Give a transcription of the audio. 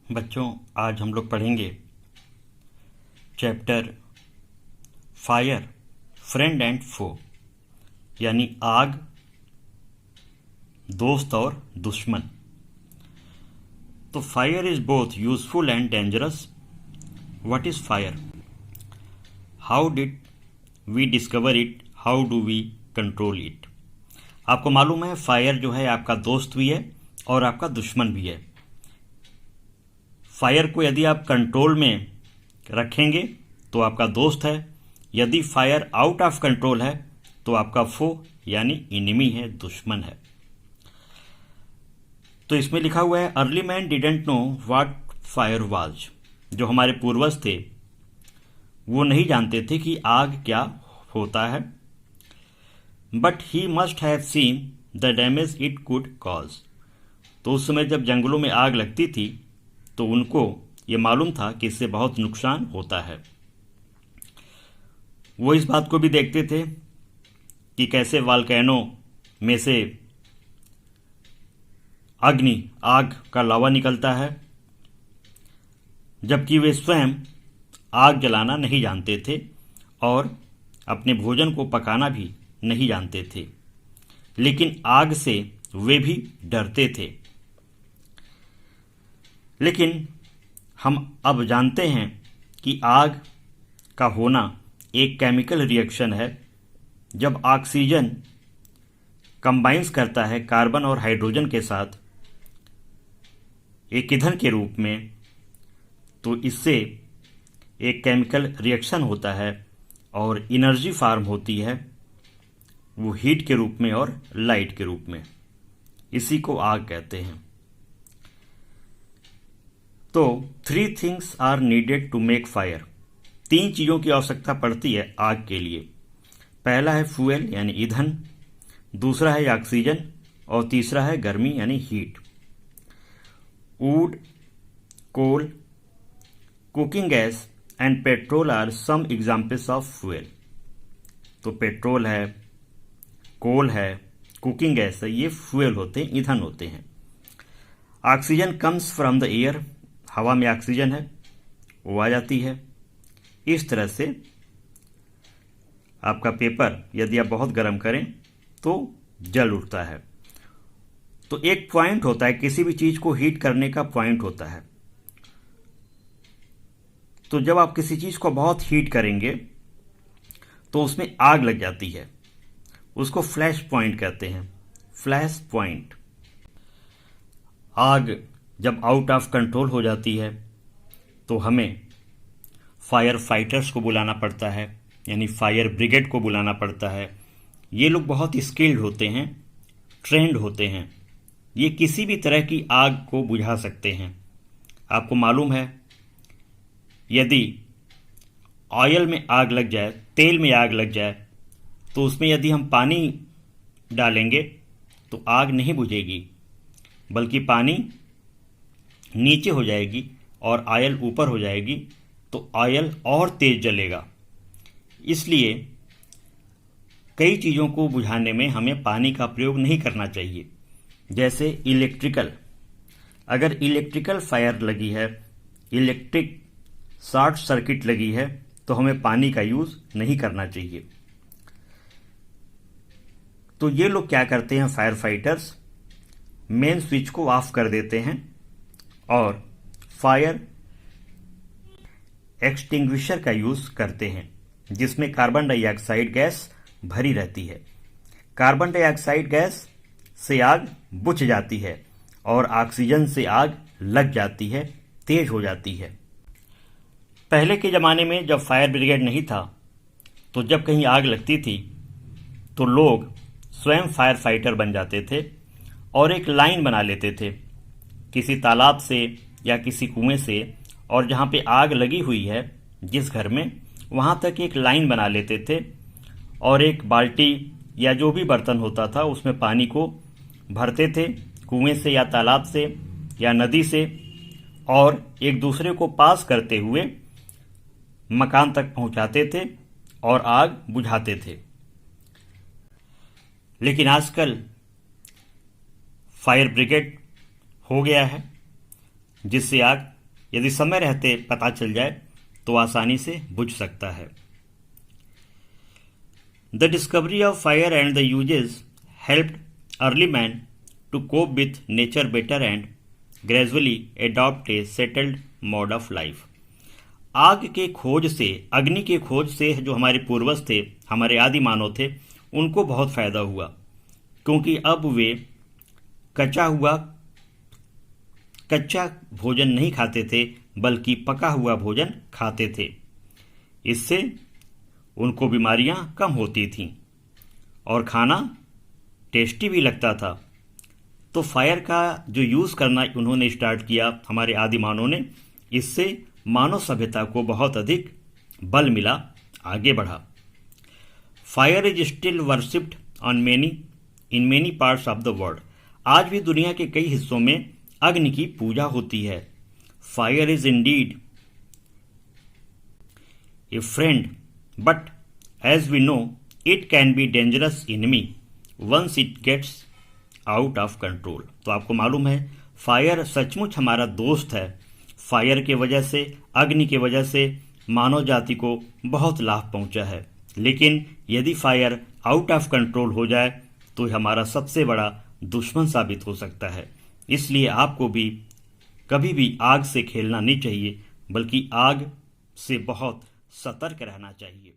बच्चों, आज हम लोग पढ़ेंगे chapter fire friend and foe, यानी आग, दोस्त और दुश्मन। तो fire is both useful and dangerous. What is fire? How did we discover it? How do we control it? आपको मालूम है, फायर जो है आपका दोस्त भी है और आपका दुश्मन भी है। फायर को यदि आप कंट्रोल में रखेंगे तो आपका दोस्त है, यदि फायर आउट ऑफ कंट्रोल है तो आपका फो यानी इनिमी है, दुश्मन है। तो इसमें लिखा हुआ है early man didn't know what fire was. जो हमारे पूर्वज थे वो नहीं जानते थे कि आग क्या होता है। But he must have seen the damage it could cause. तो उस समय जब जंगलों में आग लगती थी तो उनको ये मालूम था कि इससे बहुत नुकसान होता है। वो इस बात को भी देखते थे कि कैसे वाल्केनो में से आग का लावा निकलता है, जबकि वे स्वयं आग जलाना नहीं जानते थे और अपने भोजन को पकाना भी नहीं जानते थे, लेकिन आग से वे भी डरते थे। लेकिन हम अब जानते हैं कि आग का होना एक केमिकल रिएक्शन है। जब ऑक्सीजन कंबाइंस करता है कार्बन और हाइड्रोजन के साथ एक ईंधन के रूप में, तो इससे एक केमिकल रिएक्शन होता है और एनर्जी फार्म होती है, वो हीट के रूप में और लाइट के रूप में। इसी को आग कहते हैं। तो 3 things are needed to make fire. 3 चीज़ों की आवश्यकता पड़ती है आग के लिए। पहला है फ्यूएल यानी ईंधन, दूसरा है ऑक्सीजन और तीसरा है गर्मी यानी heat. Wood, coal, cooking gas and petrol are some examples of fuel. तो पेट्रोल है, कोल है, कुकिंग गैस है, ये फ्यूएल होते हैं, ईंधन होते हैं। Oxygen comes from the air, हवा में ऑक्सीजन है, वो आ जाती है। इस तरह से आपका पेपर यदि आप बहुत गर्म करें तो जल उठता है। तो एक पॉइंट होता है, किसी भी चीज को हीट करने का पॉइंट होता है। तो जब आप किसी चीज को बहुत हीट करेंगे तो उसमें आग लग जाती है, उसको फ्लैश पॉइंट कहते हैं। Flash point. आग जब आउट ऑफ कंट्रोल हो जाती है तो हमें फायर फाइटर्स को बुलाना पड़ता है, यानी फायर ब्रिगेड को बुलाना पड़ता है। ये लोग बहुत स्किल्ड होते हैं, ट्रेंड होते हैं। ये किसी भी तरह की आग को बुझा सकते हैं। आपको मालूम है, यदि ऑयल में आग लग जाए, तेल में आग लग जाए, तो उसमें यदि हम पानी डालेंगे तो आग नहीं बुझेगी, बल्कि पानी नीचे हो जाएगी और ऑयल ऊपर हो जाएगी, तो ऑयल और तेज जलेगा। इसलिए कई चीज़ों को बुझाने में हमें पानी का प्रयोग नहीं करना चाहिए। जैसे अगर इलेक्ट्रिकल फायर लगी है, इलेक्ट्रिक शॉर्ट सर्किट लगी है, तो हमें पानी का यूज़ नहीं करना चाहिए। तो ये लोग क्या करते हैं, फायर फाइटर्स मेन स्विच को ऑफ कर देते हैं और फायर एक्सटिंग्विशर का यूज़ करते हैं, जिसमें कार्बन डाइऑक्साइड गैस भरी रहती है। कार्बन डाइऑक्साइड गैस से आग बुझ जाती है और ऑक्सीजन से आग लग जाती है, तेज हो जाती है। पहले के ज़माने में जब फायर ब्रिगेड नहीं था, तो जब कहीं आग लगती थी तो लोग स्वयं फायर फाइटर बन जाते थे और एक लाइन बना लेते थे किसी तालाब से या किसी कुएं से, और जहाँ पे आग लगी हुई है जिस घर में, वहाँ तक एक लाइन बना लेते थे और एक बाल्टी या जो भी बर्तन होता था उसमें पानी को भरते थे, कुएं से या तालाब से या नदी से, और एक दूसरे को पास करते हुए मकान तक पहुंचाते थे और आग बुझाते थे। लेकिन आजकल फायर ब्रिगेड हो गया है, जिससे आग यदि समय रहते पता चल जाए तो आसानी से बुझ सकता है। The discovery of fire and the uses helped early man to cope with nature better and gradually adopt a settled mode of life. आग के खोज से, अग्नि के खोज से जो हमारे पूर्वज थे, हमारे आदि मानव थे, उनको बहुत फायदा हुआ, क्योंकि अब वे कच्चा भोजन नहीं खाते थे बल्कि पका हुआ भोजन खाते थे। इससे उनको बीमारियां कम होती थीं और खाना टेस्टी भी लगता था। तो फायर का जो यूज़ करना उन्होंने स्टार्ट किया हमारे आदि मानव ने, इससे मानव सभ्यता को बहुत अधिक बल मिला, आगे बढ़ा। Fire is still worshipped in many parts of the world. आज भी दुनिया के कई हिस्सों में अग्नि की पूजा होती है। Fire is indeed a friend but as we know it can be dangerous enemy once it gets out of control. तो आपको मालूम है फायर सचमुच हमारा दोस्त है। फायर के वजह से, अग्नि के वजह से मानव जाति को बहुत लाभ पहुंचा है, लेकिन यदि फायर आउट ऑफ कंट्रोल हो जाए तो हमारा सबसे बड़ा दुश्मन साबित हो सकता है। इसलिए आपको भी कभी भी आग से खेलना नहीं चाहिए, बल्कि आग से बहुत सतर्क रहना चाहिए।